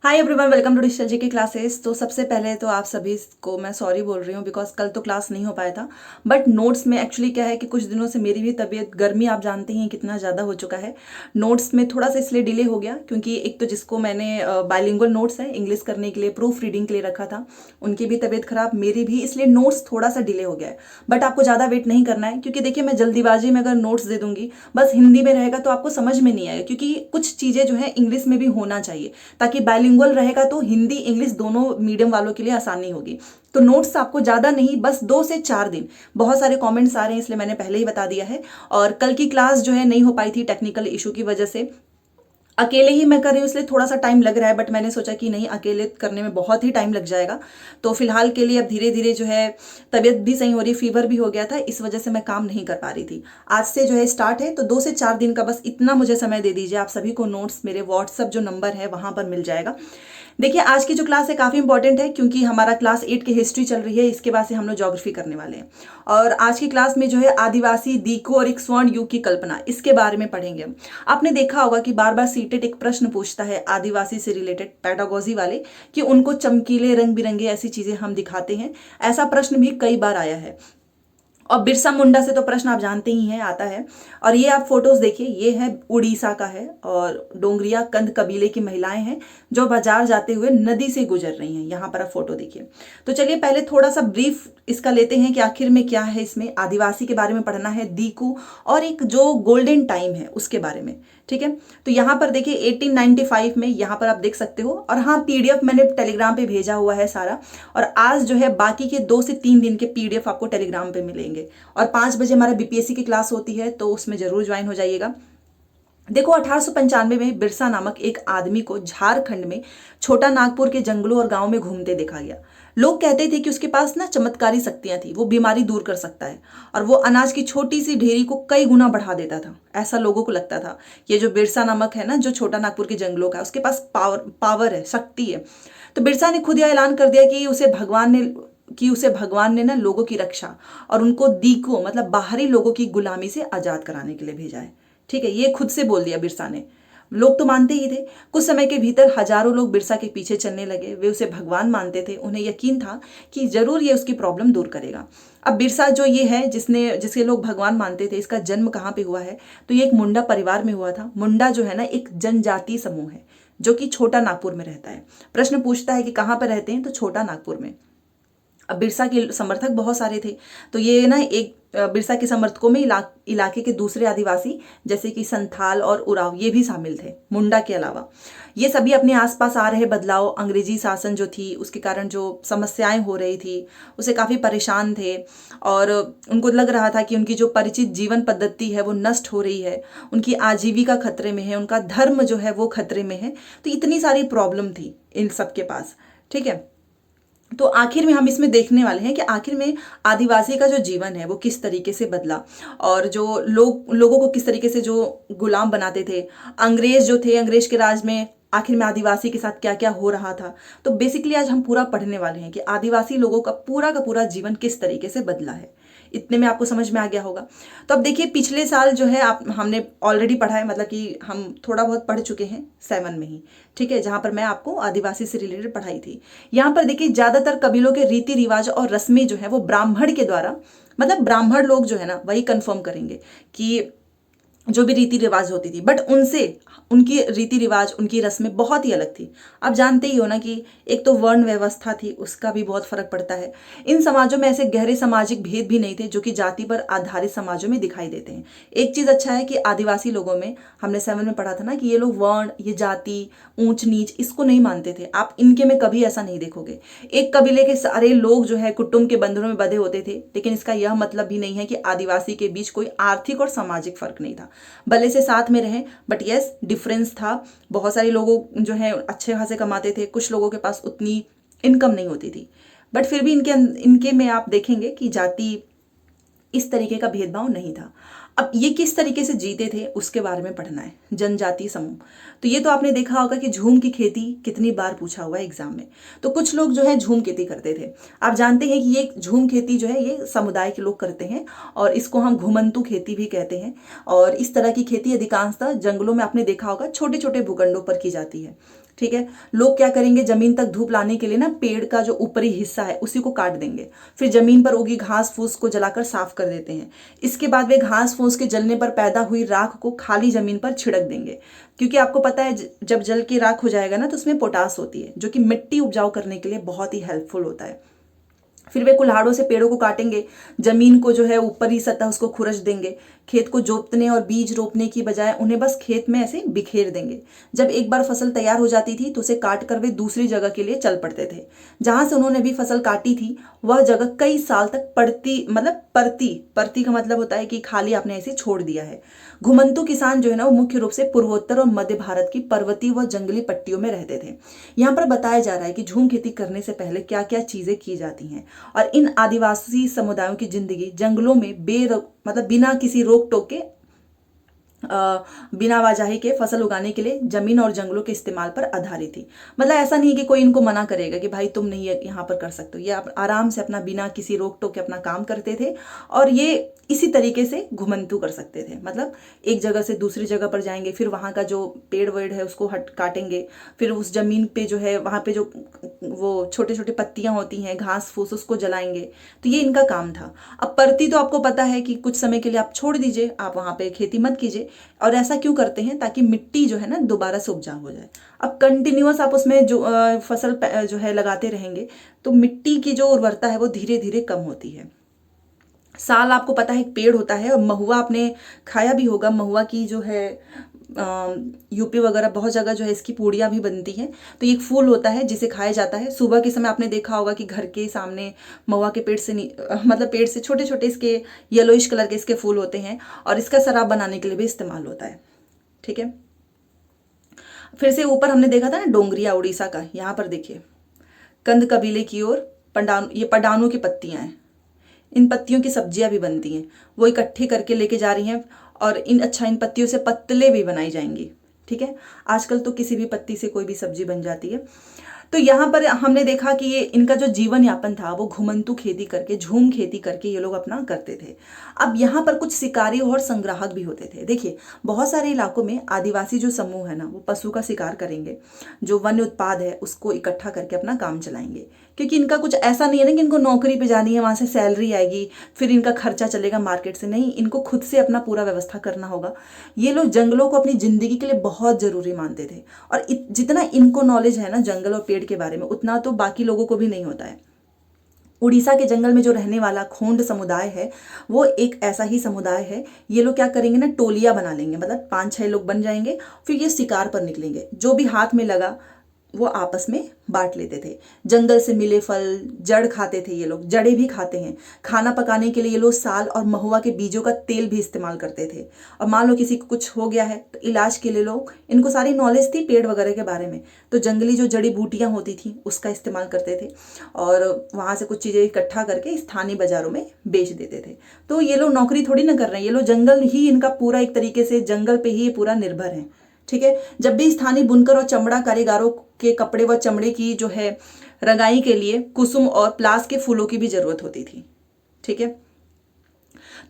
Hi everyone, welcome to digital GK classes. तो सबसे पहले तो आप सभी को मैं सॉरी बोल रही हूँ बिकॉज कल तो क्लास नहीं हो पाया था। बट नोट्स में एक्चुअली क्या है कि कुछ दिनों से मेरी भी तबीयत, गर्मी आप जानते हैं कितना ज़्यादा हो चुका है। नोट्स में थोड़ा सा इसलिए डिले हो गया क्योंकि एक तो जिसको मैंने बाइलिंगुअल नोट्स है इंग्लिश करने के लिए, प्रूफ रीडिंग के लिए रखा था, उनकी भी तबीयत खराब, मेरी भी, इसलिए नोट्स थोड़ा सा डिले हो गया है। बट आपको ज़्यादा वेट नहीं करना है क्योंकि देखिए मैं जल्दीबाजी में अगर नोट्स दे दूंगी, बस हिंदी में रहेगा तो आपको समझ में नहीं आएगा, क्योंकि कुछ चीज़ें जो है इंग्लिश में भी होना चाहिए ताकि बाइलिंगुअल रहेगा तो हिंदी इंग्लिश दोनों मीडियम वालों के लिए आसानी होगी। तो नोट्स आपको ज़्यादा नहीं, बस 2 से 4 दिन। बहुत सारे कमेंट्स आ रहे हैं इसलिए मैंने पहले ही बता दिया है। और कल की क्लास जो है नहीं हो पाई थी टेक्निकल इशू की वजह से। अकेले ही मैं कर रही हूँ इसलिए थोड़ा सा टाइम लग रहा है, बट मैंने सोचा कि नहीं, अकेले करने में बहुत ही टाइम लग जाएगा। तो फिलहाल के लिए अब धीरे धीरे जो है तबीयत भी सही हो रही, फीवर भी हो गया था, इस वजह से मैं काम नहीं कर पा रही थी। आज से जो है स्टार्ट है, तो 2 से 4 दिन का बस इतना मुझे समय दे दीजिए। आप सभी को नोट्स मेरे व्हाट्सअप जो नंबर है वहां पर मिल जाएगा। देखिए आज की जो क्लास है काफ़ी इंपॉर्टेंट है क्योंकि हमारा क्लास 8 की हिस्ट्री चल रही है, इसके बाद से हम लोग ज्योग्राफी करने वाले हैं। और आज की क्लास में जो है आदिवासी दीको और एक स्वर्ण युग की कल्पना, इसके बारे में पढ़ेंगे हम। आपने देखा होगा कि बार बार सीटेट एक प्रश्न पूछता है आदिवासी से रिलेटेड, पैडागोजी वाले, कि उनको चमकीले रंग बिरंगे ऐसी चीजें हम दिखाते हैं। ऐसा प्रश्न भी कई बार आया है। और बिरसा मुंडा से तो प्रश्न आप जानते ही हैं, आता है। और ये आप फोटोज देखिए, ये है उड़ीसा का है और डोंगरिया कंद कबीले की महिलाएं हैं जो बाजार जाते हुए नदी से गुजर रही हैं। यहाँ पर आप फोटो देखिए। तो चलिए पहले थोड़ा सा ब्रीफ इसका लेते हैं कि आखिर में क्या है। इसमें आदिवासी के बारे में पढ़ना है, दीकू, और एक जो गोल्डन टाइम है उसके बारे में। ठीक है, तो यहाँ पर देखिए 1895 में यहाँ पर आप देख सकते हो। और हाँ, पीडीएफ मैंने टेलीग्राम पे भेजा हुआ है सारा। और आज जो है बाकी के 2 से 3 दिन के पीडीएफ आपको टेलीग्राम पे मिलेंगे। और 5 बजे हमारा बीपीएससी की क्लास होती है, तो उसमें जरूर ज्वाइन हो जाइएगा। देखो 1895 में बिरसा नामक एक आदमी को झारखंड में छोटा नागपुर के जंगलों और गांव में घूमते देखा गया। लोग कहते थे कि उसके पास ना चमत्कारी शक्तियां थी, वो बीमारी दूर कर सकता है और वो अनाज की छोटी सी ढेरी को कई गुना बढ़ा देता था। ऐसा लोगों को लगता था। ये जो बिरसा नामक है ना, जो छोटा नागपुर के जंगलों का, उसके पास पावर है, शक्ति है। तो बिरसा ने खुद यह ऐलान कर दिया कि उसे भगवान ने ना लोगों की रक्षा और उनको दीको मतलब बाहरी लोगों की गुलामी से आजाद कराने के लिए भेजा है। ठीक है, ये खुद से बोल दिया बिरसा ने। लोग तो मानते ही थे। कुछ समय के भीतर हजारों लोग बिरसा के पीछे चलने लगे। वे उसे भगवान मानते थे, उन्हें यकीन था कि जरूर ये उसकी प्रॉब्लम दूर करेगा। अब बिरसा जो ये है जिसके लोग भगवान मानते थे, इसका जन्म कहाँ पे हुआ है? तो ये एक मुंडा परिवार में हुआ था। मुंडा जो है ना एक जनजातीय समूह है जो कि छोटा नागपुर में रहता है। प्रश्न पूछता है कि कहाँ पर रहते हैं, तो छोटा नागपुर में। अब बिरसा के समर्थक बहुत सारे थे, तो ये ना एक बिरसा के समर्थकों में इलाके के दूसरे आदिवासी जैसे कि संथाल और उराव, ये भी शामिल थे मुंडा के अलावा। ये सभी अपने आसपास आ रहे बदलाव, अंग्रेजी शासन जो थी उसके कारण जो समस्याएं हो रही थी उसे काफ़ी परेशान थे। और उनको लग रहा था कि उनकी जो परिचित जीवन पद्धति है वो नष्ट हो रही है, उनकी आजीविका खतरे में है, उनका धर्म जो है वो खतरे में है। तो इतनी सारी प्रॉब्लम थी इन सबके पास। ठीक है, तो आखिर में हम इसमें देखने वाले हैं कि आखिर में आदिवासी का जो जीवन है वो किस तरीके से बदला, और जो लोगों को किस तरीके से जो गुलाम बनाते थे, अंग्रेज जो थे, अंग्रेज के राज में आखिर में आदिवासी के साथ क्या क्या हो रहा था। तो बेसिकली आज हम पूरा पढ़ने वाले हैं कि आदिवासी लोगों का पूरा जीवन किस तरीके से बदला है। इतने में आपको समझ में आ गया होगा। तो अब देखिए पिछले साल जो है हमने ऑलरेडी पढ़ा है, मतलब कि हम थोड़ा बहुत पढ़ चुके हैं 7 में ही। ठीक है, जहां पर मैं आपको आदिवासी से रिलेटेड पढ़ाई थी। यहाँ पर देखिए ज्यादातर कबीलों के रीति रिवाज और रस्में जो है वो ब्राह्मण के द्वारा, मतलब ब्राह्मण लोग जो है ना वही कंफर्म करेंगे कि जो भी रीति रिवाज होती थी, बट उनसे उनकी रीति रिवाज, उनकी रस्में बहुत ही अलग थी। आप जानते ही हो ना कि एक तो वर्ण व्यवस्था थी, उसका भी बहुत फर्क पड़ता है। इन समाजों में ऐसे गहरे सामाजिक भेद भी नहीं थे जो कि जाति पर आधारित समाजों में दिखाई देते हैं। एक चीज अच्छा है कि आदिवासी लोगों में, हमने 7 में पढ़ा था ना कि ये लोग वर्ण, ये जाति, ऊंच नीच, इसको नहीं मानते थे। आप इनके में कभी ऐसा नहीं देखोगे। एक कबीले के सारे लोग जो है कुटुंब के बंधनों में बंधे होते थे, लेकिन इसका यह मतलब भी नहीं है कि आदिवासी के बीच कोई आर्थिक और सामाजिक फर्क नहीं था। भले से साथ में रहे, बट यस डिफरेंस था। बहुत सारे लोगों जो है अच्छे खासे कमाते थे, कुछ लोगों के पास उतनी इनकम नहीं होती थी, बट फिर भी इनके में आप देखेंगे कि जाति, इस तरीके का भेदभाव नहीं था। अब ये किस तरीके से जीते थे उसके बारे में पढ़ना है, जनजातीय समूह। तो ये तो आपने देखा होगा कि झूम की खेती कितनी बार पूछा हुआ है एग्जाम में। तो कुछ लोग जो है झूम खेती करते थे। आप जानते हैं कि ये झूम खेती जो है ये समुदाय के लोग करते हैं और इसको हम घुमंतु खेती भी कहते हैं। और इस तरह की खेती अधिकांशतः जंगलों में आपने देखा होगा छोटे छोटे भूखंडों पर की जाती है। ठीक है। लोग क्या करेंगे, जमीन तक धूप लाने के लिए ना पेड़ का जो ऊपरी हिस्सा है उसी को काट देंगे, फिर जमीन पर उगी घास फूस को जलाकर साफ कर देते हैं। इसके बाद वे घास फूस के जलने पर पैदा हुई राख को खाली जमीन पर छिड़क देंगे, क्योंकि आपको पता है जब जल की राख हो जाएगा ना तो उसमें पोटास होती है जो कि मिट्टी उपजाऊ करने के लिए बहुत ही हेल्पफुल होता है। फिर वे कुल्हाड़ों से पेड़ों को काटेंगे, जमीन को जो है ऊपरी सतह उसको खुरच देंगे, खेत को जोतने और बीज रोपने की बजाय उन्हें बस खेत में ऐसे बिखेर देंगे। जब एक बार फसल तैयार हो जाती थी तो उसे काट कर वे दूसरी जगह के लिए चल पड़ते थे। जहां से उन्होंने भी फसल काटी थी वह जगह कई साल तक पड़ती मतलब परती परती का मतलब होता है कि खाली आपने ऐसे छोड़ दिया है। घुमंतु किसान जो है ना वो मुख्य रूप से पूर्वोत्तर और मध्य भारत की पर्वतीय व जंगली पट्टियों में रहते थे। यहाँ पर बताया जा रहा है कि झूम खेती करने से पहले क्या क्या चीजें की जाती हैं, और इन आदिवासी समुदायों की जिंदगी जंगलों में मतलब बिना किसी रोक टोक के बिना वाजाही के फसल उगाने के लिए जमीन और जंगलों के इस्तेमाल पर आधारित थी। मतलब ऐसा नहीं कि कोई इनको मना करेगा कि भाई तुम नहीं यहाँ पर कर सकते हो, ये आप आराम से अपना बिना किसी रोक टोक के अपना काम करते थे, और ये इसी तरीके से घुमंतु कर सकते थे। मतलब एक जगह से दूसरी जगह पर जाएंगे, फिर वहाँ का जो पेड़ वेड़ है उसको हट काटेंगे, फिर उस जमीन पे जो है वहाँ पे जो वो छोटे छोटे पत्तियां होती हैं घास फूस उसको जलाएंगे। तो ये इनका काम था। अब परती तो आपको पता है कि कुछ समय के लिए आप छोड़ दीजिए, आप वहाँ पे खेती मत कीजिए। और ऐसा क्यों करते हैं, ताकि मिट्टी जो है ना दोबारा से उपजाऊ हो जाए। अब कंटिन्यूअस आप उसमें जो फसल जो है लगाते रहेंगे तो मिट्टी की जो उर्वरता है वो धीरे धीरे कम होती है। साल आपको पता है एक पेड़ होता है, और महुआ आपने खाया भी होगा। महुआ की जो है यूपी वगैरह बहुत जगह जो है इसकी पूड़ियाँ भी बनती हैं। तो ये एक फूल होता है जिसे खाया जाता है। सुबह के समय आपने देखा होगा कि घर के सामने महुआ के पेड़ से मतलब पेड़ से छोटे छोटे इसके येलोइश कलर के इसके फूल होते हैं, और इसका शराब बनाने के लिए भी इस्तेमाल होता है। ठीक है। फिर से ऊपर हमने देखा था ना डोंगरिया उड़ीसा का, यहाँ पर देखिए कंद कबीले की ओर ये पडानू की पत्तियां हैं। इन पत्तियों की सब्जियां भी बनती हैं, वो इकट्ठी करके लेके जा रही हैं, और इन पत्तियों से पत्तले भी बनाई जाएंगी। ठीक है। आजकल तो किसी भी पत्ती से कोई भी सब्जी बन जाती है। तो यहाँ पर हमने देखा कि ये इनका जो जीवन यापन था वो घुमंतु खेती करके, झूम खेती करके ये लोग अपना करते थे। अब यहाँ पर कुछ शिकारी और संग्राहक भी होते थे। देखिए बहुत सारे इलाकों में आदिवासी जो समूह है ना वो पशु का शिकार करेंगे, जो वन्य उत्पाद है उसको इकट्ठा करके अपना काम चलाएंगे, क्योंकि इनका कुछ ऐसा नहीं है ना कि इनको नौकरी पे जानी है, वहां से सैलरी आएगी फिर इनका खर्चा चलेगा मार्केट से। नहीं, इनको खुद से अपना पूरा व्यवस्था करना होगा। ये लोग जंगलों को अपनी जिंदगी के लिए बहुत जरूरी मानते थे, और जितना इनको नॉलेज है ना जंगल और पेड़ के बारे में उतना तो बाकी लोगों को भी नहीं होता है। उड़ीसा के जंगल में जो रहने वाला खोंड समुदाय है वो एक ऐसा ही समुदाय है। ये लोग क्या करेंगे ना, टोलियां बना लेंगे, मतलब 5-6 लोग बन जाएंगे, फिर ये शिकार पर निकलेंगे। जो भी हाथ में लगा वो आपस में बांट लेते थे। जंगल से मिले फल जड़ खाते थे, ये लोग जड़ें भी खाते हैं। खाना पकाने के लिए ये लोग साल और महुआ के बीजों का तेल भी इस्तेमाल करते थे। और मान लो किसी को कुछ हो गया है तो इलाज के लिए लोग, इनको सारी नॉलेज थी पेड़ वगैरह के बारे में, तो जंगली जो जड़ी बूटियां होती थी उसका इस्तेमाल करते थे, और वहां से कुछ चीजें इकट्ठा करके स्थानीय बाजारों में बेच देते थे। तो ये लोग नौकरी थोड़ी ना कर रहे हैं, ये लोग जंगल ही इनका पूरा एक तरीके से जंगल पे ही ये पूरा निर्भर है। ठीक है। जब भी स्थानीय बुनकर और चमड़ा कारीगरों के कपड़े व चमड़े की जो है रंगाई के लिए कुसुम और प्लास के फूलों की भी जरूरत होती थी। ठीक है।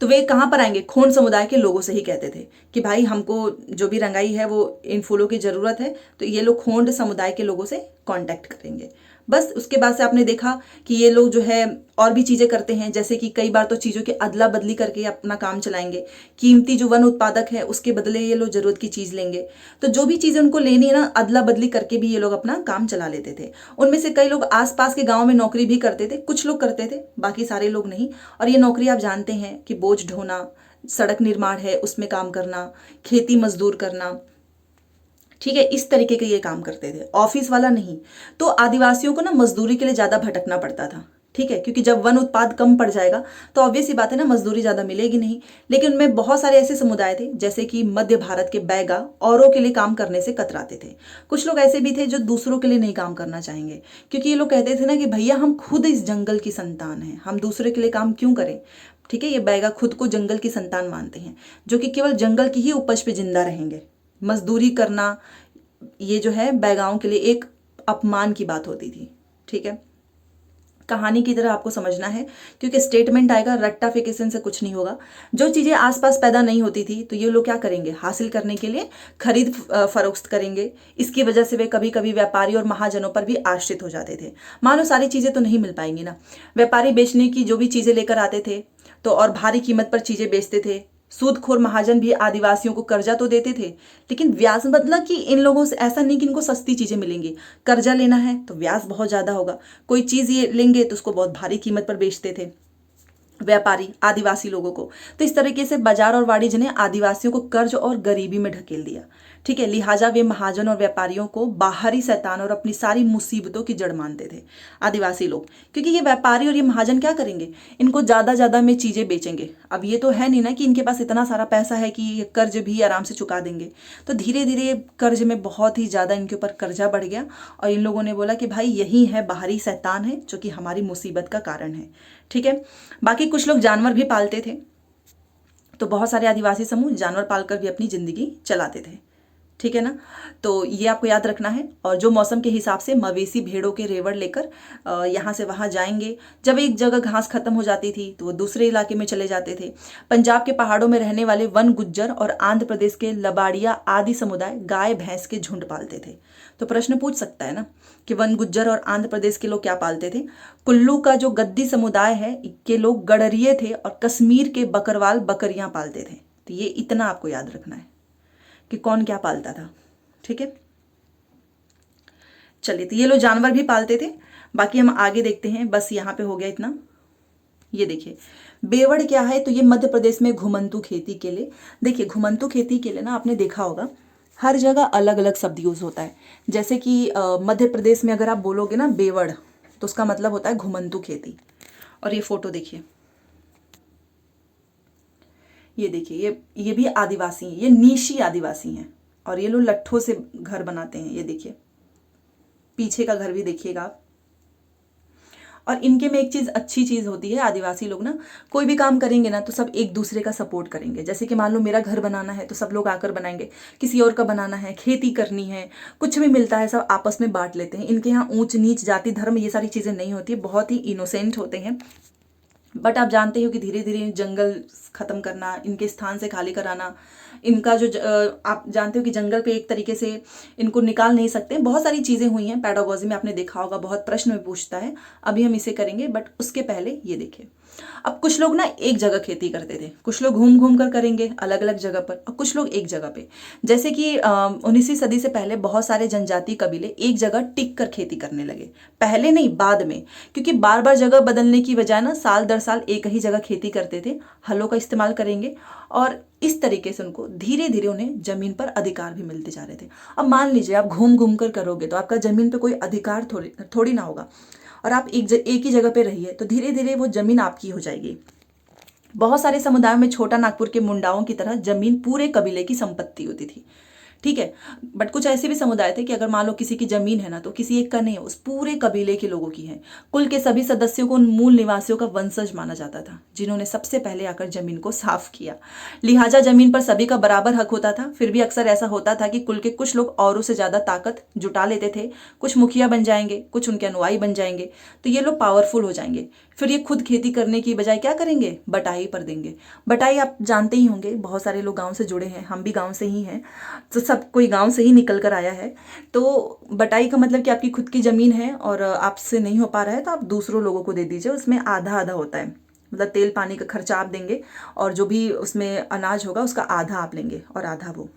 तो वे कहाँ पर आएंगे, खोंड समुदाय के लोगों से ही कहते थे कि भाई हमको जो भी रंगाई है वो इन फूलों की जरूरत है, तो ये लोग खोंड समुदाय के लोगों से कांटेक्ट करेंगे। बस उसके बाद से आपने देखा कि ये लोग जो है और भी चीजें करते हैं, जैसे कि कई बार तो चीजों की अदला बदली करके अपना काम चलाएंगे। कीमती जो वन उत्पादक है उसके बदले ये लोग जरूरत की चीज लेंगे। तो जो भी चीजें उनको लेनी है ना अदला बदली करके भी ये लोग अपना काम चला लेते थे। उनमें से कई लोग आसपास के गाँव में नौकरी भी करते थे, कुछ लोग करते थे, बाकी सारे लोग नहीं। और ये नौकरी आप जानते हैं कि बोझ ढोना, सड़क निर्माण है उसमें काम करना, खेती मजदूर करना। ठीक है, इस तरीके के ये काम करते थे, ऑफिस वाला नहीं। तो आदिवासियों को ना मजदूरी के लिए ज्यादा भटकना पड़ता था। ठीक है, क्योंकि जब वन उत्पाद कम पड़ जाएगा तो ऑब्वियस सी बात है ना मजदूरी ज्यादा मिलेगी नहीं। लेकिन उनमें बहुत सारे ऐसे समुदाय थे जैसे कि मध्य भारत के बैगा औरों के लिए काम करने से कतराते थे। कुछ लोग ऐसे भी थे जो दूसरों के लिए नहीं काम करना चाहेंगे, क्योंकि ये लोग कहते थे ना कि भैया हम खुद इस जंगल की संतान हैं, हम दूसरे के लिए काम क्यों करें। ठीक है, ये बैगा खुद को जंगल की संतान मानते हैं, जो कि केवल जंगल की ही उपज पे जिंदा रहेंगे। मजदूरी करना ये जो है बैगाओं के लिए एक अपमान की बात होती थी। ठीक है। कहानी की तरह आपको समझना है, क्योंकि स्टेटमेंट आएगा, रट्टाफिकेशन से कुछ नहीं होगा। जो चीज़ें आसपास पैदा नहीं होती थी तो ये लोग क्या करेंगे, हासिल करने के लिए खरीद फरोख्त करेंगे। इसकी वजह से वे कभी कभी व्यापारी और महाजनों पर भी आश्रित हो जाते थे। मान लो सारी चीज़ें तो नहीं मिल पाएंगी ना, व्यापारी बेचने की जो भी चीज़ें लेकर आते थे तो और भारी कीमत पर चीज़ें बेचते थे। सूदखोर महाजन भी आदिवासियों को कर्जा तो देते थे, लेकिन ब्याज, मतलब कि इन लोगों से ऐसा नहीं कि इनको सस्ती चीजें मिलेंगी। कर्जा लेना है तो ब्याज बहुत ज्यादा होगा, कोई चीज ये लेंगे तो उसको बहुत भारी कीमत पर बेचते थे व्यापारी आदिवासी लोगों को। तो इस तरीके से बाजार और वाणिज्य ने आदिवासियों को कर्ज और गरीबी में ढकेल दिया। ठीक है, लिहाजा वे महाजन और व्यापारियों को बाहरी शैतान और अपनी सारी मुसीबतों की जड़ मानते थे आदिवासी लोग, क्योंकि ये व्यापारी और ये महाजन क्या करेंगे, इनको ज्यादा में चीजें बेचेंगे। अब ये तो है नहीं ना कि इनके पास इतना सारा पैसा है कि ये कर्ज भी आराम से चुका देंगे। तो धीरे धीरे कर्ज में बहुत ही ज्यादा इनके ऊपर कर्जा बढ़ गया और इन लोगों ने बोला कि भाई यही है बाहरी शैतान है जो कि हमारी मुसीबत का कारण है। ठीक है, बाकी कुछ लोग जानवर भी पालते थे, तो बहुत सारे आदिवासी समूह जानवर पालकर भी अपनी जिंदगी चलाते थे। ठीक है ना, तो ये आपको याद रखना है। और जो मौसम के हिसाब से मवेशी भेड़ों के रेवड़ लेकर यहाँ से वहाँ जाएंगे। जब एक जगह घास खत्म हो जाती थी तो वो दूसरे इलाके में चले जाते थे। पंजाब के पहाड़ों में रहने वाले वन गुज्जर और आंध्र प्रदेश के लबाड़िया आदि समुदाय गाय भैंस के झुंड पालते थे। तो प्रश्न पूछ सकता है ना कि वन गुज्जर और आंध्र प्रदेश के लोग क्या पालते थे। कुल्लू का जो गद्दी समुदाय है के लोग गडरिये थे और कश्मीर के बकरवाल बकरियां पालते थे। तो ये इतना आपको याद रखना है कि कौन क्या पालता था। ठीक है, चलिए, तो ये लोग जानवर भी पालते थे। बाकी हम आगे देखते हैं, बस यहाँ पे हो गया इतना। ये देखिए बेवड़ क्या है, तो ये मध्य प्रदेश में घुमंतू खेती के लिए, देखिए घुमंतू खेती के लिए ना आपने देखा होगा हर जगह अलग अलग शब्द यूज होता है। जैसे कि मध्य प्रदेश में अगर आप बोलोगे ना बेवड़, तो उसका मतलब होता है घुमंतू खेती। और ये फोटो देखिए, ये देखिए, ये भी आदिवासी हैं, ये नीशी आदिवासी हैं और ये लोग लट्ठों से घर बनाते हैं। ये देखिए पीछे का घर भी देखिएगा आप। और इनके में एक चीज अच्छी चीज होती है, आदिवासी लोग ना कोई भी काम करेंगे ना तो सब एक दूसरे का सपोर्ट करेंगे। जैसे कि मान लो मेरा घर बनाना है तो सब लोग आकर बनाएंगे, किसी और का बनाना है, खेती करनी है, कुछ भी मिलता है सब आपस में बांट लेते हैं। इनके यहाँ ऊंच नीच जाति धर्म ये सारी चीजें नहीं होती, बहुत ही इनोसेंट होते हैं। बट आप जानते हो कि धीरे धीरे जंगल खत्म करना, इनके स्थान से खाली कराना, इनका जो आप जानते हो कि जंगल पे एक तरीके से इनको निकाल नहीं सकते। बहुत सारी चीजें हुई हैं पेडागोजी में, आपने देखा होगा, बहुत प्रश्न में पूछता है। अभी हम इसे करेंगे, बट उसके पहले ये देखिए। अब कुछ लोग ना एक जगह खेती करते थे, कुछ लोग घूम घूम कर करेंगे अलग अलग जगह पर, और कुछ लोग एक जगह पे। जैसे कि 19वीं सदी से पहले बहुत सारे जनजातीय कबीले एक जगह टिक कर खेती करने लगे। पहले नहीं, बाद में, क्योंकि बार बार जगह बदलने की बजाय ना साल दर साल एक ही जगह खेती करते थे, हलों का इस्तेमाल करेंगे। और इस तरीके से उनको धीरे धीरे उन्हें जमीन पर अधिकार भी मिलते जा रहे थे। अब मान लीजिए आप घूम घूम कर करोगे तो आपका जमीन पे कोई अधिकार थोड़ी ना होगा, और आप एक ही जगह पे रहिए तो धीरे धीरे वो जमीन आपकी हो जाएगी। बहुत सारे समुदायों में छोटा नागपुर के मुंडाओं की तरह जमीन पूरे कबीले की संपत्ति होती थी। ठीक है, बट कुछ ऐसे भी समुदाय थे कि अगर मान लो किसी की जमीन है ना तो किसी एक का नहीं है, उस पूरे कबीले के लोगों की है। कुल के सभी सदस्यों को उन मूल निवासियों का वंशज माना जाता था जिन्होंने सबसे पहले आकर जमीन को साफ किया। लिहाजा जमीन पर सभी का बराबर हक होता था। फिर भी अक्सर ऐसा होता था कि कुल के कुछ लोग औरों से ज्यादा ताकत जुटा लेते थे। कुछ मुखिया बन जाएंगे, कुछ उनके अनुयायी बन जाएंगे, तो ये लोग पावरफुल हो जाएंगे। फिर ये खुद खेती करने की बजाय क्या करेंगे, बटाई पर देंगे। बटाई आप जानते ही होंगे, बहुत सारे लोग गांव से जुड़े हैं, हम भी गांव से ही हैं, तो सब कोई गांव से ही निकल कर आया है। तो बटाई का मतलब कि आपकी खुद की जमीन है और आपसे नहीं हो पा रहा है तो आप दूसरों लोगों को दे दीजिए। उसमें आधा आधा होता है, मतलब तेल पानी का खर्चा आप देंगे और जो भी उसमें अनाज होगा उसका आधा आप लेंगे और आधा वो,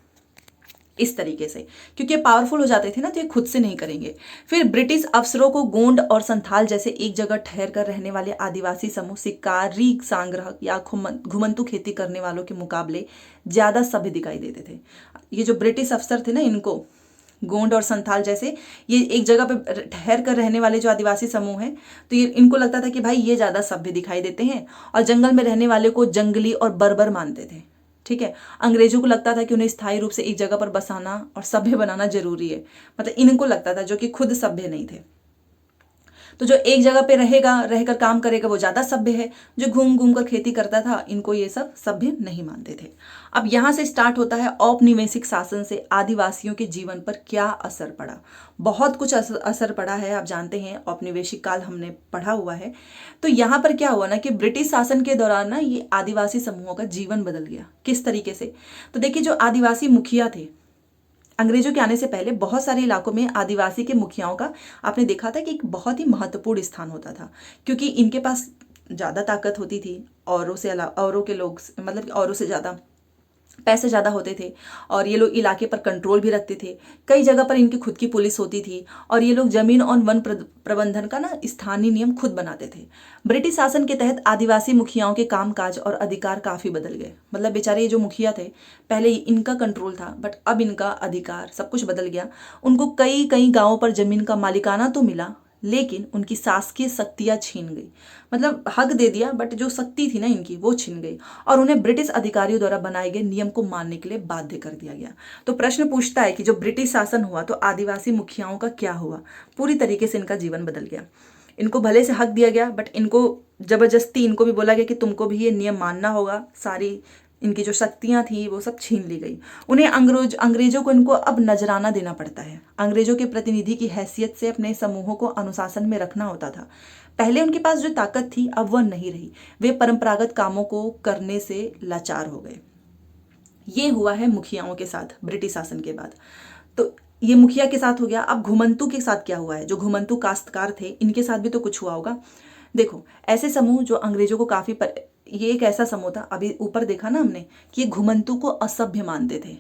इस तरीके से। क्योंकि पावरफुल हो जाते थे ना तो ये खुद से नहीं करेंगे। फिर ब्रिटिश अफसरों को गोंड और संथाल जैसे एक जगह ठहर कर रहने वाले आदिवासी समूह शिकारी, सांग्रह या घुमंतू खेती करने वालों के मुकाबले ज्यादा सभ्य दिखाई देते थे। ये जो ब्रिटिश अफसर थे ना, इनको गोंड और संथाल जैसे ये एक जगह पे ठहर कर रहने वाले जो आदिवासी समूह हैं, तो ये इनको लगता था कि भाई ये ज्यादा सभ्य दिखाई देते हैं, और जंगल में रहने वाले को जंगली और बर्बर मानते थे। ठीक है, अंग्रेजों को लगता था कि उन्हें स्थायी रूप से एक जगह पर बसाना और सभ्य बनाना जरूरी है, मतलब इनको लगता था, जो कि खुद सभ्य नहीं थे। तो जो एक जगह पे रहेगा, रहकर काम करेगा, वो ज़्यादा सभ्य है। जो घूम घूम कर खेती करता था, इनको ये सब सभ्य नहीं मानते थे। अब यहाँ से स्टार्ट होता है औपनिवेशिक शासन से आदिवासियों के जीवन पर क्या असर पड़ा। बहुत कुछ असर पड़ा है, आप जानते हैं, औपनिवेशिक काल हमने पढ़ा हुआ है। तो यहाँ पर क्या हुआ ना कि ब्रिटिश शासन के दौरान ना ये आदिवासी समूहों का जीवन बदल गया। किस तरीके से? तो देखिए, जो आदिवासी मुखिया थे, अंग्रेजों के आने से पहले बहुत सारे इलाकों में आदिवासी के मुखियाओं का आपने देखा था कि एक बहुत ही महत्वपूर्ण स्थान होता था, क्योंकि इनके पास ज़्यादा ताकत होती थी औरों से, औरों के लोग, मतलब कि औरों से ज़्यादा पैसे ज़्यादा होते थे, और ये लोग इलाके पर कंट्रोल भी रखते थे। कई जगह पर इनकी खुद की पुलिस होती थी, और ये लोग जमीन और वन प्रबंधन का ना स्थानीय नियम खुद बनाते थे। ब्रिटिश शासन के तहत आदिवासी मुखियाओं के कामकाज और अधिकार काफ़ी बदल गए। मतलब बेचारे ये जो मुखिया थे, पहले इनका कंट्रोल था, बट अब इनका अधिकार सब कुछ बदल गया। उनको कई कई गाँवों पर जमीन का मालिकाना तो मिला, लेकिन उनकी शासकीय शक्तियां छीन गई। मतलब हक दे दिया, बट जो शक्ति थी ना इनकी, वो छीन गई, और उन्हें ब्रिटिश अधिकारियों द्वारा बनाए गए नियम को मानने के लिए बाध्य कर दिया गया। तो प्रश्न पूछता है कि जो ब्रिटिश शासन हुआ, तो आदिवासी मुखियाओं का क्या हुआ? पूरी तरीके से इनका जीवन बदल गया। इनको भले से हक दिया गया, बट इनको जबरदस्ती इनको भी बोला गया कि तुमको भी ये नियम मानना होगा। सारी इनकी जो शक्तियां थी वो सब छीन ली गई। उन्हें अंग्रेजों को इनको अब नजराना देना पड़ता है। अंग्रेजों के प्रतिनिधि की हैसियत से अपने समूहों को अनुशासन में रखना होता था। पहले उनके पास जो ताकत थी, अब वह नहीं रही। वे परंपरागत कामों को करने से लाचार हो गए। ये हुआ है मुखियाओं के साथ ब्रिटिश शासन के बाद। तो ये मुखिया के साथ हो गया। अब घुमंतू के साथ क्या हुआ है? जो घुमंतू काश्तकार थे, इनके साथ भी तो कुछ हुआ होगा। देखो, ऐसे समूह जो अंग्रेजों को काफी ये एक ऐसा समूह था, अभी ऊपर देखा ना हमने कि ये घुमंतू को असभ्य मानते थे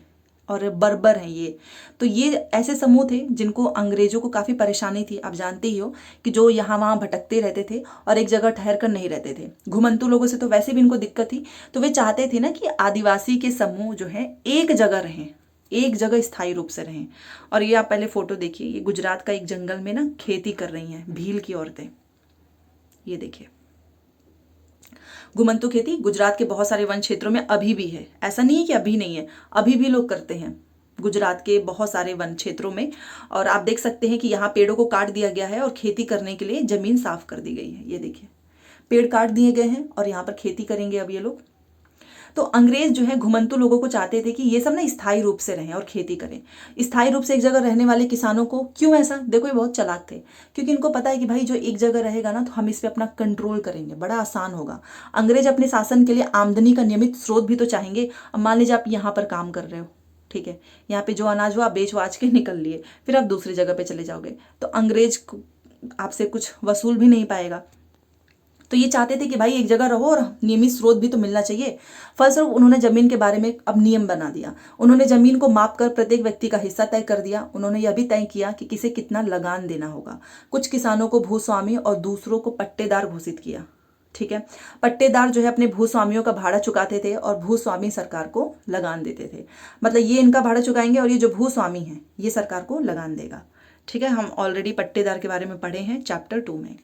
और बर्बर हैं ये। तो ये ऐसे समूह थे जिनको अंग्रेजों को काफी परेशानी थी। आप जानते ही हो कि जो यहाँ वहाँ भटकते रहते थे और एक जगह ठहर कर नहीं रहते थे। घुमंतू लोगों से तो वैसे भी इनको दिक्कत थी, तो वे चाहते थे ना कि आदिवासी के समूह जो है एक जगह रहें, एक जगह स्थायी रूप से रहें। और ये आप पहले फोटो देखिए, ये गुजरात का एक जंगल में ना खेती कर रही हैं भील की औरतें। ये देखिए, घुमंतू खेती गुजरात के बहुत सारे वन क्षेत्रों में अभी भी है। ऐसा नहीं है कि अभी नहीं है, अभी भी लोग करते हैं गुजरात के बहुत सारे वन क्षेत्रों में। और आप देख सकते हैं कि यहाँ पेड़ों को काट दिया गया है और खेती करने के लिए जमीन साफ कर दी गई है। ये देखिए, पेड़ काट दिए गए हैं और यहाँ पर खेती करेंगे अब ये लोग। तो अंग्रेज जो है घुमंतू लोगों को चाहते थे कि ये सब ना स्थायी रूप से रहें और खेती करें। स्थायी रूप से एक जगह रहने वाले किसानों को क्यों ऐसा? देखो, ये बहुत चालाक थे, क्योंकि इनको पता है कि भाई जो एक जगह रहेगा ना, तो हम इस पे अपना कंट्रोल करेंगे, बड़ा आसान होगा। अंग्रेज अपने शासन के लिए आमदनी का नियमित स्रोत भी तो चाहेंगे। अब मान लीजिए आप यहाँ पर काम कर रहे हो, ठीक है, यहाँ पे जो अनाज हो आप बेच वाच के निकल लिए, फिर आप दूसरी जगह पे चले जाओगे, तो अंग्रेज आपसे कुछ वसूल भी नहीं पाएगा। तो ये चाहते थे कि भाई एक जगह रहो और नियमित स्रोत भी तो मिलना चाहिए। फलस्वरूप उन्होंने जमीन के बारे में अब नियम बना दिया। उन्होंने जमीन को माप कर प्रत्येक व्यक्ति का हिस्सा तय कर दिया। उन्होंने यह भी तय किया कि किसे कितना लगान देना होगा। कुछ किसानों को भूस्वामी और दूसरों को पट्टेदार घोषित किया। ठीक है, पट्टेदार जो है अपने भूस्वामियों का भाड़ा चुकाते थे और भूस्वामी सरकार को लगान देते थे। मतलब ये इनका भाड़ा चुकाएंगे और ये जो भूस्वामी है ये सरकार को लगान देगा। ठीक है, हम ऑलरेडी पट्टेदार के बारे में पढ़े हैं चैप्टर 2 में।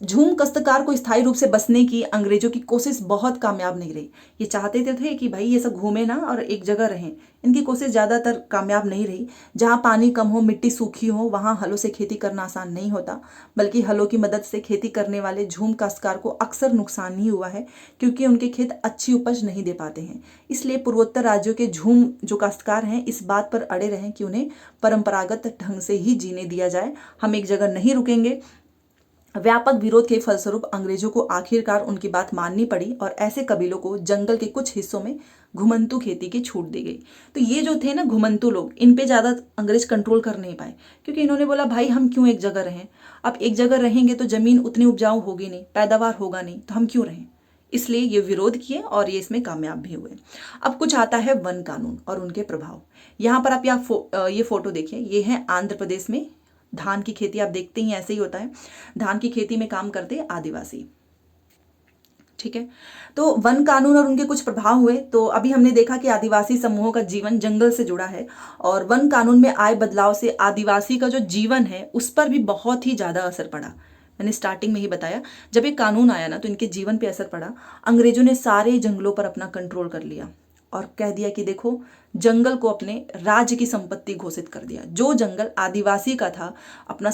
झूम काश्तकार को स्थायी रूप से बसने की अंग्रेजों की कोशिश बहुत कामयाब नहीं रही। ये चाहते थे कि भाई ये सब घूमे ना और एक जगह रहें। इनकी कोशिश ज़्यादातर कामयाब नहीं रही। जहाँ पानी कम हो, मिट्टी सूखी हो, वहाँ हलों से खेती करना आसान नहीं होता, बल्कि हलों की मदद से खेती करने वाले झूम काश्तकार को अक्सर नुकसान ही हुआ है, क्योंकि उनके खेत अच्छी उपज नहीं दे पाते हैं। इसलिए पूर्वोत्तर राज्यों के झूम जो काश्तकार हैं इस बात पर अड़े रहें कि उन्हें परंपरागत ढंग से ही जीने दिया जाए, हम एक जगह नहीं रुकेंगे। व्यापक विरोध के फलस्वरूप अंग्रेजों को आखिरकार उनकी बात माननी पड़ी और ऐसे कबीलों को जंगल के कुछ हिस्सों में घुमंतू खेती की छूट दी गई। तो ये जो थे ना घुमंतू लोग, इन पे ज़्यादा अंग्रेज कंट्रोल कर नहीं पाए, क्योंकि इन्होंने बोला भाई हम क्यों एक जगह रहें। अब एक जगह रहेंगे तो ज़मीन उतनी उपजाऊ होगी नहीं, पैदावार होगा नहीं, तो हम क्यों रहें। इसलिए ये विरोध किए और ये इसमें कामयाब भी हुए। अब कुछ आता है वन कानून और उनके प्रभाव। यहाँ पर आप ये फोटो देखिए, ये है आंध्र प्रदेश में धान की खेती। आप देखते ही ऐसे ही होता है, धान की खेती में काम करते आदिवासी। ठीक है, तो वन कानून और उनके कुछ प्रभाव हुए। तो अभी हमने देखा कि आदिवासी समूहों का जीवन जंगल से जुड़ा है, और वन कानून में आए बदलाव से आदिवासी का जो जीवन है उस पर भी बहुत ही ज्यादा असर पड़ा। मैंने स्टार्टिंग में ही बताया, जब एक कानून आया ना तो इनके जीवन पे असर पड़ा। अंग्रेजों ने सारे जंगलों पर अपना कंट्रोल कर लिया और कह दिया कि देखो, जंगल को अपने राज्य की संपत्ति घोषित कर दिया। जो जंगल आदिवासी का था, अपना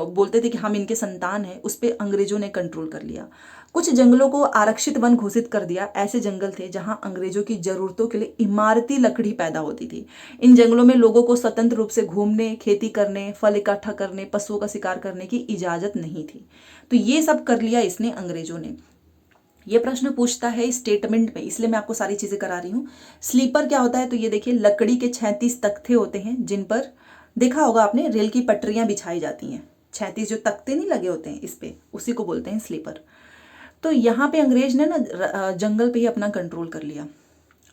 बोलते थे कि हम इनके संतान हैं, उस पर अंग्रेजों ने कंट्रोल कर लिया। कुछ जंगलों को आरक्षित वन घोषित कर दिया। ऐसे जंगल थे जहां अंग्रेजों की जरूरतों के लिए इमारती लकड़ी पैदा होती थी। इन जंगलों में लोगों को स्वतंत्र रूप से घूमने, खेती करने, फल इकट्ठा करने, पशुओं का शिकार करने की इजाजत नहीं थी। तो ये सब कर लिया इसने, अंग्रेजों ने। ये प्रश्न पूछता है स्टेटमेंट में, इसलिए मैं आपको सारी चीजें करा रही हूँ। स्लीपर क्या होता है? तो ये देखिए, लकड़ी के 36 तख्ते होते हैं जिन पर, देखा होगा आपने, रेल की पटरियां बिछाई जाती हैं। 36 जो तख्ते नहीं लगे होते हैं इस पे, उसी को बोलते हैं स्लीपर। तो यहाँ पे अंग्रेज ने ना जंगल पे ही अपना कंट्रोल कर लिया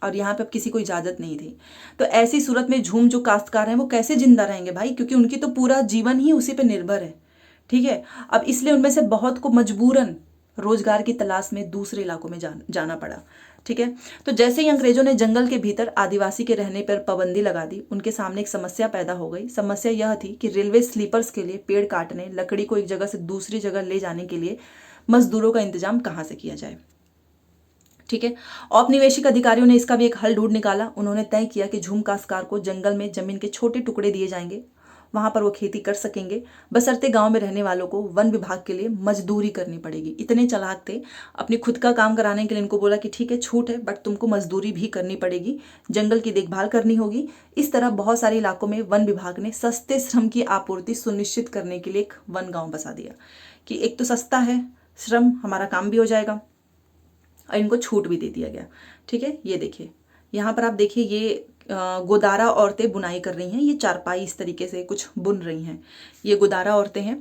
और यहाँ पे अब किसी को इजाजत नहीं थी। तो ऐसी सूरत में झूम जो काश्तकार हैं वो कैसे जिंदा रहेंगे भाई, क्योंकि उनकी तो पूरा जीवन ही उसी पे निर्भर है। ठीक है, अब इसलिए उनमें से बहुत को मजबूरन रोजगार की तलाश में दूसरे इलाकों में जाना पड़ा। ठीक है, तो जैसे ही अंग्रेजों ने जंगल के भीतर आदिवासी के रहने पर पाबंदी लगा दी, उनके सामने एक समस्या पैदा हो गई। समस्या यह थी कि रेलवे स्लीपर्स के लिए पेड़ काटने, लकड़ी को एक जगह से दूसरी जगह ले जाने के लिए मजदूरों का इंतजाम कहाँ से किया जाए। ठीक है, औपनिवेशिक अधिकारियों ने इसका भी एक हल ढूंढ निकाला। उन्होंने तय किया कि झूम काश्तकार को जंगल में जमीन के छोटे टुकड़े दिए जाएंगे, वहां पर वो खेती कर सकेंगे, बशर्ते गांव में रहने वालों को वन विभाग के लिए मजदूरी करनी पड़ेगी। इतने चालाक थे, अपनी खुद का काम कराने के लिए इनको बोला कि ठीक है, छूट है, बट तुमको मजदूरी भी करनी पड़ेगी, जंगल की देखभाल करनी होगी। इस तरह बहुत सारे इलाकों में वन विभाग ने सस्ते श्रम की आपूर्ति सुनिश्चित करने के लिए एक वन गांव बसा दिया कि एक तो सस्ता है श्रम, हमारा काम भी हो जाएगा, और इनको छूट भी दे दिया गया। ठीक है, ये देखिए, यहाँ पर आप देखिए, ये गोदारा औरतें बुनाई कर रही हैं, ये चारपाई इस तरीके से कुछ बुन रही हैं, ये गोदारा औरतें हैं।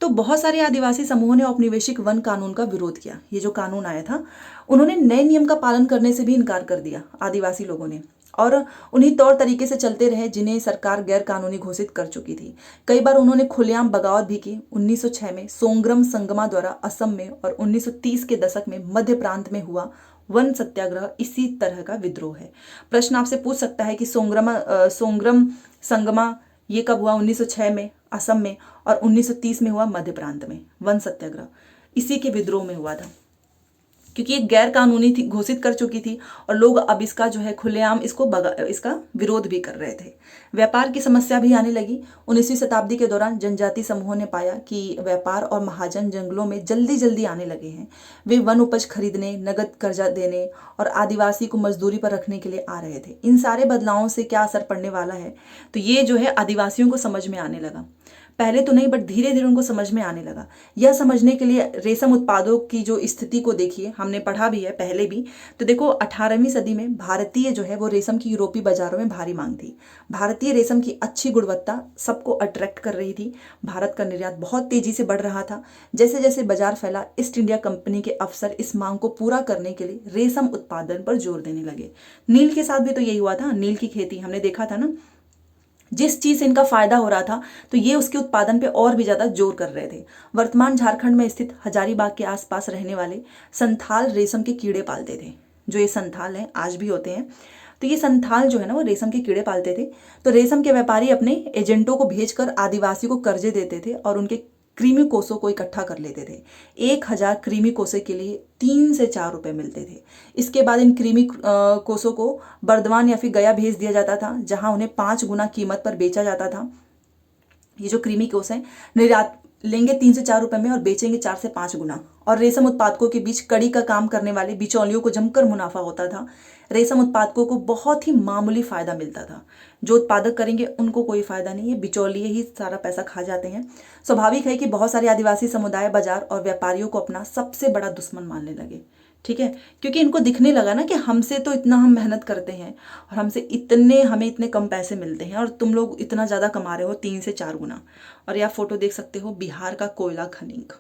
तो बहुत सारे आदिवासी समूहों ने औपनिवेशिक वन कानून का विरोध किया। ये जो कानून आया था, उन्होंने नए नियम का पालन करने से भी इनकार कर दिया आदिवासी लोगों ने, और उन्हीं तौर तरीके से चलते रहे जिन्हें सरकार गैर कानूनी घोषित कर चुकी थी। कई बार उन्होंने खुलेआम बगावत भी की। 1906 में सोंग्रम संगमा द्वारा असम में और 1930 के दशक में मध्य प्रांत में हुआ वन सत्याग्रह इसी तरह का विद्रोह है। प्रश्न आपसे पूछ सकता है कि सोंग्रम संगमा ये कब हुआ? 1906 में असम में, और 1930 में हुआ मध्य प्रांत में वन सत्याग्रह, इसी के विद्रोह में हुआ था, क्योंकि ये गैर कानूनी थी, घोषित कर चुकी थी, और लोग अब इसका जो है खुलेआम इसका विरोध भी कर रहे थे। व्यापार की समस्या भी आने लगी। 19वीं शताब्दी के दौरान जनजाति समूहों ने पाया कि व्यापार और महाजन जंगलों में जल्दी जल्दी आने लगे हैं। वे वन उपज खरीदने, नगद कर्जा देने और आदिवासी को मजदूरी पर रखने के लिए आ रहे थे। इन सारे बदलावों से क्या असर पड़ने वाला है, तो ये जो है आदिवासियों को समझ में आने लगा। पहले तो नहीं, बट धीरे धीरे उनको समझ में आने लगा। यह समझने के लिए रेशम उत्पादों की जो स्थिति को देखिए, हमने पढ़ा भी है पहले भी। तो देखो, 18वीं सदी में भारतीय जो है वो रेशम की यूरोपीय बाजारों में भारी मांग थी। भारतीय रेशम की अच्छी गुणवत्ता सबको अट्रैक्ट कर रही थी। भारत का निर्यात बहुत तेजी से बढ़ रहा था। जैसे जैसे बाजार फैला, ईस्ट इंडिया कंपनी के अफसर इस मांग को पूरा करने के लिए रेशम उत्पादन पर जोर देने लगे। नील के साथ भी तो यही हुआ था। नील की खेती हमने देखा था ना, जिस चीज से इनका फायदा हो रहा था तो ये उसके उत्पादन पे और भी ज्यादा जोर कर रहे थे। वर्तमान झारखंड में स्थित हजारीबाग के आसपास रहने वाले संथाल रेशम के कीड़े पालते थे। जो ये संथाल हैं, आज भी होते हैं। तो ये संथाल जो है ना, वो रेशम के कीड़े पालते थे। तो रेशम के व्यापारी अपने एजेंटों को भेजकर आदिवासी को कर्जे देते थे और उनके कृमि कोषों को इकट्ठा कर लेते थे। 1000 कृमि कोषे के लिए 3 से 4 रुपए मिलते थे। इसके बाद इन कृमि कोषों को बर्दवान या फिर गया भेज दिया जाता था, जहां उन्हें 5 गुना कीमत पर बेचा जाता था। ये जो कृमि कोष हैं, निर्यात लेंगे 3 से 4 रुपए में और बेचेंगे 4 से 5 गुना। और रेशम उत्पादकों के बीच कड़ी का काम करने वाले बिचौलियों को जमकर मुनाफा होता था। रेशम उत्पादकों को बहुत ही मामूली फायदा मिलता था। जो उत्पादक करेंगे उनको कोई फायदा नहीं है, बिचौलिए ही सारा पैसा खा जाते हैं। स्वाभाविक है कि बहुत सारे आदिवासी समुदाय बाजार और व्यापारियों को अपना सबसे बड़ा दुश्मन मानने लगे। ठीक है, क्योंकि इनको दिखने लगा ना कि हमसे तो इतना हम मेहनत करते हैं और हमें इतने कम पैसे मिलते हैं, और तुम लोग इतना ज़्यादा कमा रहे हो, 3 से 4 गुना। और यह फोटो देख सकते हो बिहार का कोयला खनिक,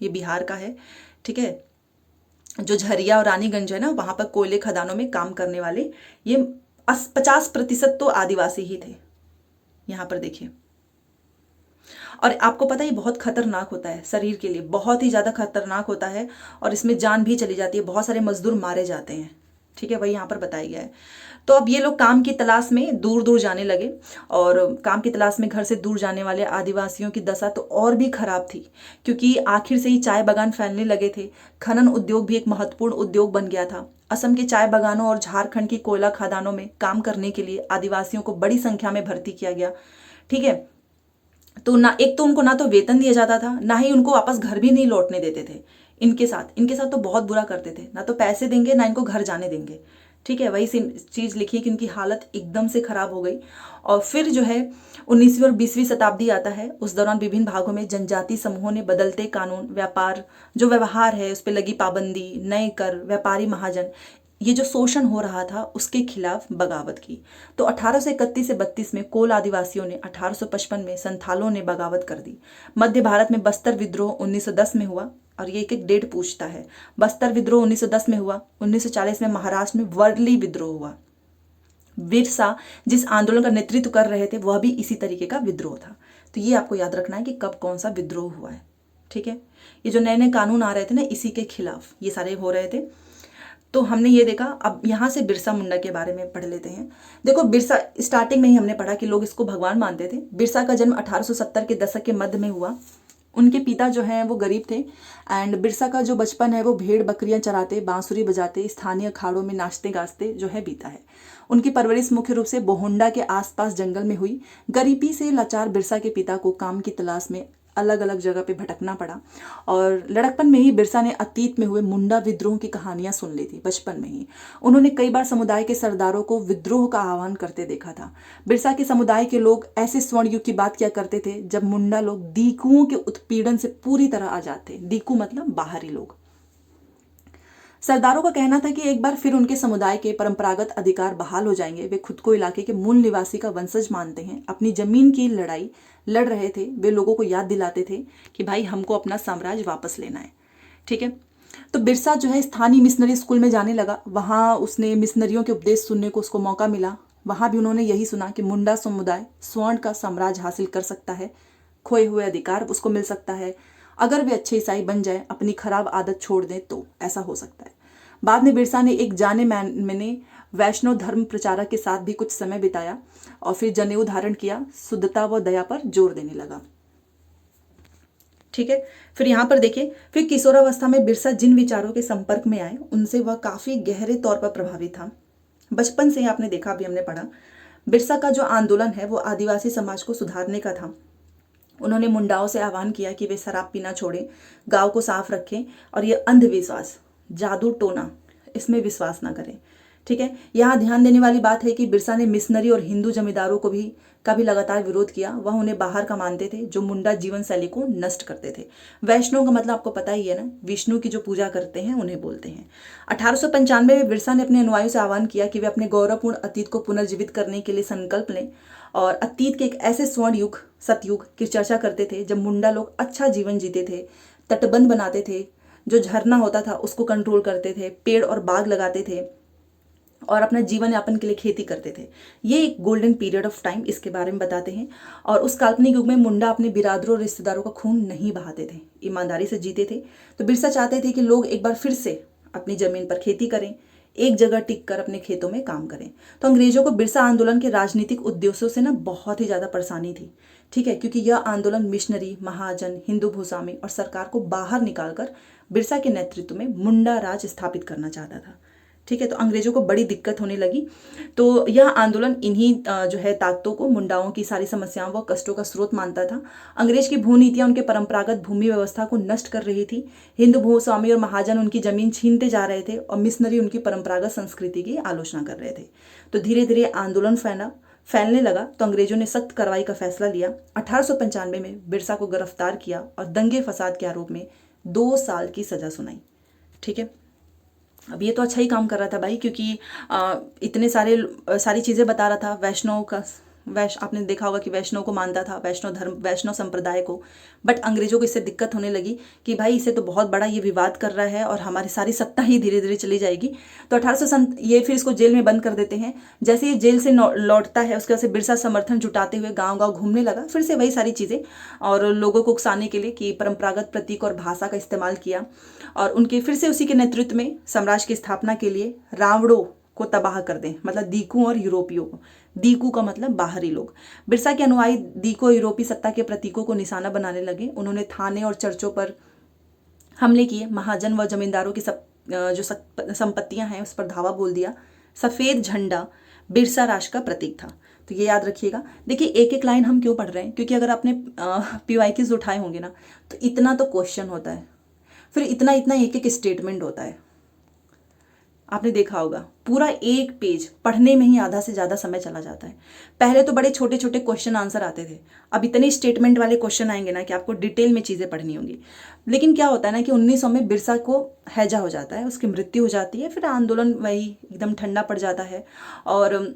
ये बिहार का है। ठीक है, जो झरिया और रानीगंज है ना, वहां पर कोयले खदानों में काम करने वाले ये 50% तो आदिवासी ही थे। यहाँ पर देखिए, और आपको पता है ये बहुत खतरनाक होता है शरीर के लिए, बहुत ही ज़्यादा खतरनाक होता है, और इसमें जान भी चली जाती है। बहुत सारे मजदूर मारे जाते हैं। ठीक है, वही यहाँ पर बताया गया है। तो अब ये लोग काम की तलाश में दूर दूर जाने लगे, और काम की तलाश में घर से दूर जाने वाले आदिवासियों की दशा तो और भी खराब थी, क्योंकि आखिर से ही चाय बागान फैलने लगे थे। खनन उद्योग भी एक महत्वपूर्ण उद्योग बन गया था। असम के चाय बागानों और झारखंड की कोयला खदानों में काम करने के लिए आदिवासियों को बड़ी संख्या में भर्ती किया गया। ठीक है, तो ना, एक तो उनको ना तो वेतन दिया जाता था, ना ही उनको वापस घर भी नहीं लौटने देते थे। इनके साथ तो बहुत बुरा करते थे, ना तो पैसे देंगे ना इनको घर जाने देंगे। ठीक है, वही चीज़ लिखी है कि उनकी हालत एकदम से खराब हो गई। और फिर जो है 19वीं और 20वीं शताब्दी आता है। उस दौरान विभिन्न भागों में जनजाति समूहों ने बदलते कानून, व्यापार, जो व्यवहार है उस पर लगी पाबंदी, नए कर, व्यापारी महाजन, ये जो शोषण हो रहा था उसके खिलाफ बगावत की। तो 1831 से 32 में कोल आदिवासियों ने, 1855 में संथालों ने बगावत कर दी। मध्य भारत में बस्तर विद्रोह 1910 में हुआ, और ये एक डेट पूछता है। बस्तर विद्रोह 1910 में हुआ। 1940 में महाराष्ट्र में वर्ली विद्रोह हुआ। बिरसा जिस आंदोलन का नेतृत्व कर रहे थे वह भी इसी तरीके का विद्रोह था। तो ये आपको याद रखना है कि कब कौन सा विद्रोह हुआ है। ठीक है, ये जो नए नए कानून आ रहे थे ना, इसी के खिलाफ ये सारे हो रहे थे। तो हमने ये देखा। अब यहाँ से बिरसा मुंडा के बारे में पढ़ लेते हैं। देखो, बिरसा स्टार्टिंग में ही हमने पढ़ा कि लोग इसको भगवान मानते थे। बिरसा का जन्म 1870 के दशक के मध्य में हुआ। उनके पिता जो हैं वो गरीब थे, एंड बिरसा का जो बचपन है वो भेड़ बकरियां चराते, बांसुरी बजाते, स्थानीय अखाड़ों में नाचते गाजते जो है बीता है। उनकी परवरिश मुख्य रूप से बोहोंडा के आसपास जंगल में हुई। गरीबी से लाचार बिरसा के पिता को काम की तलाश में अलग अलग जगह पे भटकना पड़ा, और लड़कपन में ही बिरसा ने अतीत में हुए मुंडा विद्रोह की कहानियां सुन ली थी। बचपन में ही उन्होंने कई बार समुदाय के सरदारों को विद्रोह का आह्वान करते देखा था। बिरसा के समुदाय के लोग ऐसे स्वर्ण युग की बात किया करते थे जब मुंडा लोग दीकुओं के उत्पीड़न से पूरी तरह आजाद थे। दीकू मतलब बाहरी लोग। सरदारों का कहना था कि एक बार फिर उनके समुदाय के परंपरागत अधिकार बहाल हो जाएंगे। वे खुद को इलाके के मूल निवासी का वंशज मानते हैं। अपनी जमीन की लड़ाई लड़ रहे थे। वे लोगों को याद दिलाते थे कि भाई हमको अपना साम्राज्य वापस लेना है। ठीक है, तो बिरसा जो है स्थानीय मिशनरी स्कूल में जाने लगा। वहाँ उसने मिशनरियों के उपदेश सुनने को उसको मौका मिला। वहाँ भी उन्होंने यही सुना कि मुंडा समुदाय स्वर्ण का साम्राज्य हासिल कर सकता है, खोए हुए अधिकार उसको मिल सकता है, अगर वे अच्छे ईसाई बन जाए, अपनी खराब आदत छोड़ दें तो ऐसा हो सकता है। बाद में बिरसा ने एक जाने माने वैष्णव धर्म प्रचारक के साथ भी कुछ समय बिताया, और फिर जनेऊ धारण किया। शुद्धता व दया पर जोर देने लगा। ठीक है, फिर यहाँ पर देखिए, फिर किशोरावस्था में बिरसा जिन विचारों के संपर्क में आए उनसे वह काफी गहरे तौर पर प्रभावित था। बचपन से ही आपने देखा, अभी हमने पढ़ा, बिरसा का जो आंदोलन है वो आदिवासी समाज को सुधारने का था। उन्होंने मुंडाओं से आह्वान किया कि वे शराब पीना छोड़ें, गांव को साफ रखें, और ये अंधविश्वास, जादू टोना, इसमें विश्वास ना करें। ठीक है, यहाँ ध्यान देने वाली बात है कि बिरसा ने मिशनरी और हिंदू जमींदारों को भी लगातार विरोध किया। वह उन्हें बाहर का मानते थे जो मुंडा जीवन शैली को नष्ट करते थे। वैष्णव का मतलब आपको पता ही है ना, विष्णु की जो पूजा करते हैं उन्हें बोलते हैं। 1895 में बिरसा ने अपने अनुयायियों से आह्वान किया कि वे अपने गौरवपूर्ण अतीत को पुनर्जीवित करने के लिए संकल्प लें, और अतीत के एक ऐसे स्वर्ण युग, सतयुग की चर्चा करते थे जब मुंडा लोग अच्छा जीवन जीते थे, तटबंध बनाते थे, जो झरना होता था उसको कंट्रोल करते थे, पेड़ और बाग लगाते थे, और अपना जीवन यापन के लिए खेती करते थे। ये एक गोल्डन पीरियड ऑफ टाइम, इसके बारे में बताते हैं। और उस काल्पनिक युग में मुंडा अपने बिरादरों और रिश्तेदारों का खून नहीं बहाते थे, ईमानदारी से जीते थे। तो बिरसा चाहते थे कि लोग एक बार फिर से अपनी जमीन पर खेती करें, एक जगह टिक कर अपने खेतों में काम करें। तो अंग्रेजों को बिरसा आंदोलन के राजनीतिक उद्देश्यों से ना बहुत ही ज़्यादा परेशानी थी। ठीक है, क्योंकि यह आंदोलन मिशनरी, महाजन, हिंदू भूस्वामी और सरकार को बाहर निकालकर बिरसा के नेतृत्व में मुंडा राज स्थापित करना चाहता था। ठीक है, तो अंग्रेजों को बड़ी दिक्कत होने लगी। तो यह आंदोलन इन्हीं जो है ताकतों को, मुंडाओं की सारी समस्याओं व कष्टों का स्रोत मानता था। अंग्रेज की भू नीतियां उनके परंपरागत भूमि व्यवस्था को नष्ट कर रही थी। हिंदू भूस्वामी और महाजन उनकी जमीन छीनते जा रहे थे, और मिशनरी उनकी परंपरागत संस्कृति की आलोचना कर रहे थे। तो धीरे धीरे आंदोलन फैलने लगा। तो अंग्रेजों ने सख्त कार्रवाई का फैसला लिया। 1895 में बिरसा को गिरफ्तार किया और दंगे फसाद के आरोप में 2 साल की सजा सुनाई। ठीक है, अब ये तो अच्छा ही काम कर रहा था भाई, क्योंकि इतने सारी चीज़ें बता रहा था। वैष्णव का आपने देखा होगा कि वैष्णव को मानता था, वैष्णव धर्म, वैष्णव संप्रदाय को। बट अंग्रेजों को इससे दिक्कत होने लगी कि भाई इसे तो बहुत बड़ा ये विवाद कर रहा है और हमारी सारी सत्ता ही धीरे धीरे चली जाएगी। तो 1800 ये फिर इसको जेल में बंद कर देते हैं। जैसे ये जेल से लौटता है उसके बाद से बिरसा समर्थन जुटाते हुए गाँव गाँव घूमने लगा, फिर से वही सारी चीज़ें, और लोगों को उकसाने के लिए कि परंपरागत प्रतीक और भाषा का इस्तेमाल किया। और उनके फिर से उसी के नेतृत्व में साम्राज्य की स्थापना के लिए रावणों को तबाह कर दें, मतलब दीकू और यूरोपियों को। दीकू का मतलब बाहरी लोग। बिरसा के अनुयायी दीको यूरोपी सत्ता के प्रतीकों को निशाना बनाने लगे। उन्होंने थाने और चर्चों पर हमले किए। महाजन व जमींदारों की जो संपत्तियां हैं उस पर धावा बोल दिया। सफ़ेद झंडा बिरसा राज का प्रतीक था। तो ये याद रखिएगा। देखिए एक एक लाइन हम क्यों पढ़ रहे हैं, क्योंकि अगर आपने PYQs उठाए होंगे ना तो इतना तो क्वेश्चन होता है, फिर इतना इतना एक एक स्टेटमेंट होता है। आपने देखा होगा पूरा एक पेज पढ़ने में ही आधा से ज़्यादा समय चला जाता है। पहले तो बड़े छोटे छोटे क्वेश्चन आंसर आते थे, अब इतने स्टेटमेंट वाले क्वेश्चन आएंगे ना कि आपको डिटेल में चीज़ें पढ़नी होंगी। लेकिन क्या होता है ना कि 1900 में बिरसा को हैजा हो जाता है, उसकी मृत्यु हो जाती है, फिर आंदोलन वही एकदम ठंडा पड़ जाता है। और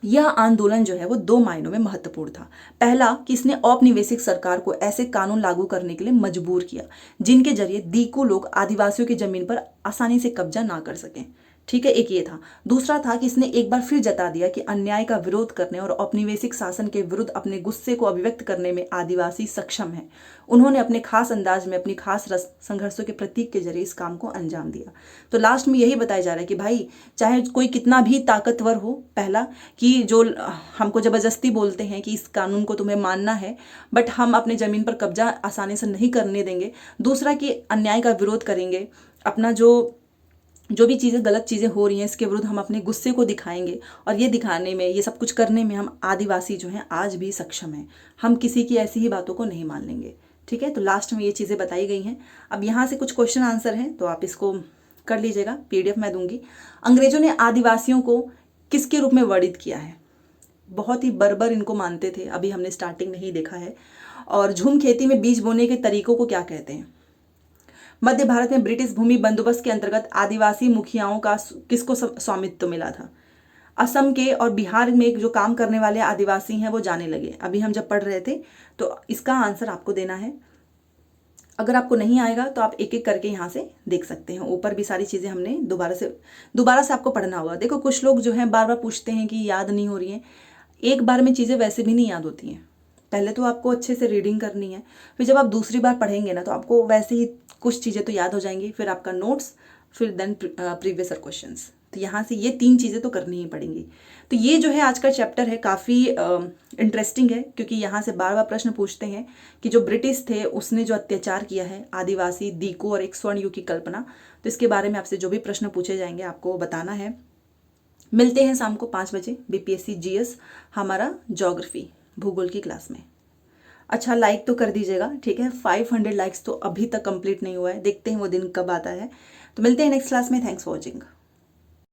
यह आंदोलन जो है वो 2 मायनों में महत्वपूर्ण था। पहला कि इसने औपनिवेशिक सरकार को ऐसे कानून लागू करने के लिए मजबूर किया जिनके जरिए दीकू लोग आदिवासियों की जमीन पर आसानी से कब्जा ना कर सकें। ठीक है, एक ये था। दूसरा था कि इसने एक बार फिर जता दिया कि अन्याय का विरोध करने और औपनिवेशिक शासन के विरुद्ध अपने गुस्से को अभिव्यक्त करने में आदिवासी सक्षम है। उन्होंने अपने खास अंदाज में अपनी खास संघर्षों के प्रतीक के जरिए इस काम को अंजाम दिया। तो लास्ट में यही बताया जा रहा है कि भाई चाहे कोई कितना भी ताकतवर हो, पहला कि जो हमको जबरदस्ती बोलते हैं कि इस कानून को तुम्हें मानना है बट हम अपने ज़मीन पर कब्जा आसानी से नहीं करने देंगे। दूसरा कि अन्याय का विरोध करेंगे, अपना जो भी चीज़ें गलत चीज़ें हो रही हैं इसके विरुद्ध हम अपने गुस्से को दिखाएंगे। और ये दिखाने में, ये सब कुछ करने में हम आदिवासी जो हैं आज भी सक्षम हैं। हम किसी की ऐसी ही बातों को नहीं मान लेंगे। ठीक है, तो लास्ट में ये चीज़ें बताई गई हैं। अब यहाँ से कुछ क्वेश्चन आंसर हैं तो आप इसको कर लीजिएगा, PDF मैं दूंगी। अंग्रेजों ने आदिवासियों को किसके रूप में वर्णित किया है? बहुत ही बर्बर इनको मानते थे, अभी हमने स्टार्टिंग में ही देखा है। और झूम खेती में बीज बोने के तरीकों को क्या कहते हैं? मध्य भारत में ब्रिटिश भूमि बंदोबस्त के अंतर्गत आदिवासी मुखियाओं का किसको स्वामित्व मिला था? असम के और बिहार में जो काम करने वाले आदिवासी हैं वो जाने लगे। अभी हम जब पढ़ रहे थे तो इसका आंसर आपको देना है। अगर आपको नहीं आएगा तो आप एक एक करके यहाँ से देख सकते हैं। ऊपर भी सारी चीज़ें हमने दोबारा से आपको पढ़ना होगा। देखो कुछ लोग जो हैं बार बार पूछते हैं कि याद नहीं हो रही हैं। एक बार में चीज़ें वैसे भी नहीं याद होती हैं। पहले तो आपको अच्छे से रीडिंग करनी है, फिर जब आप दूसरी बार पढ़ेंगे ना तो आपको वैसे ही कुछ चीज़ें तो याद हो जाएंगी, फिर आपका नोट्स, फिर देन प्रीवियस क्वेश्चंस। तो यहाँ से ये 3 चीज़ें तो करनी ही पड़ेंगी। तो ये जो है आज का चैप्टर है काफ़ी इंटरेस्टिंग है, क्योंकि यहाँ से बार बार प्रश्न पूछते हैं कि जो ब्रिटिश थे उसने जो अत्याचार किया है आदिवासी, दीको और एक स्वर्ण युग की कल्पना, तो इसके बारे में आपसे जो भी प्रश्न पूछे जाएंगे आपको बताना है। मिलते हैं शाम को 5 बजे BPSC GS हमारा ज्योग्राफी भूगोल की क्लास में। अच्छा लाइक तो कर दीजिएगा, ठीक है। 500 लाइक्स तो अभी तक कंप्लीट नहीं हुआ है, देखते हैं वो दिन कब आता है। तो मिलते हैं नेक्स्ट क्लास में। Thanks for watching.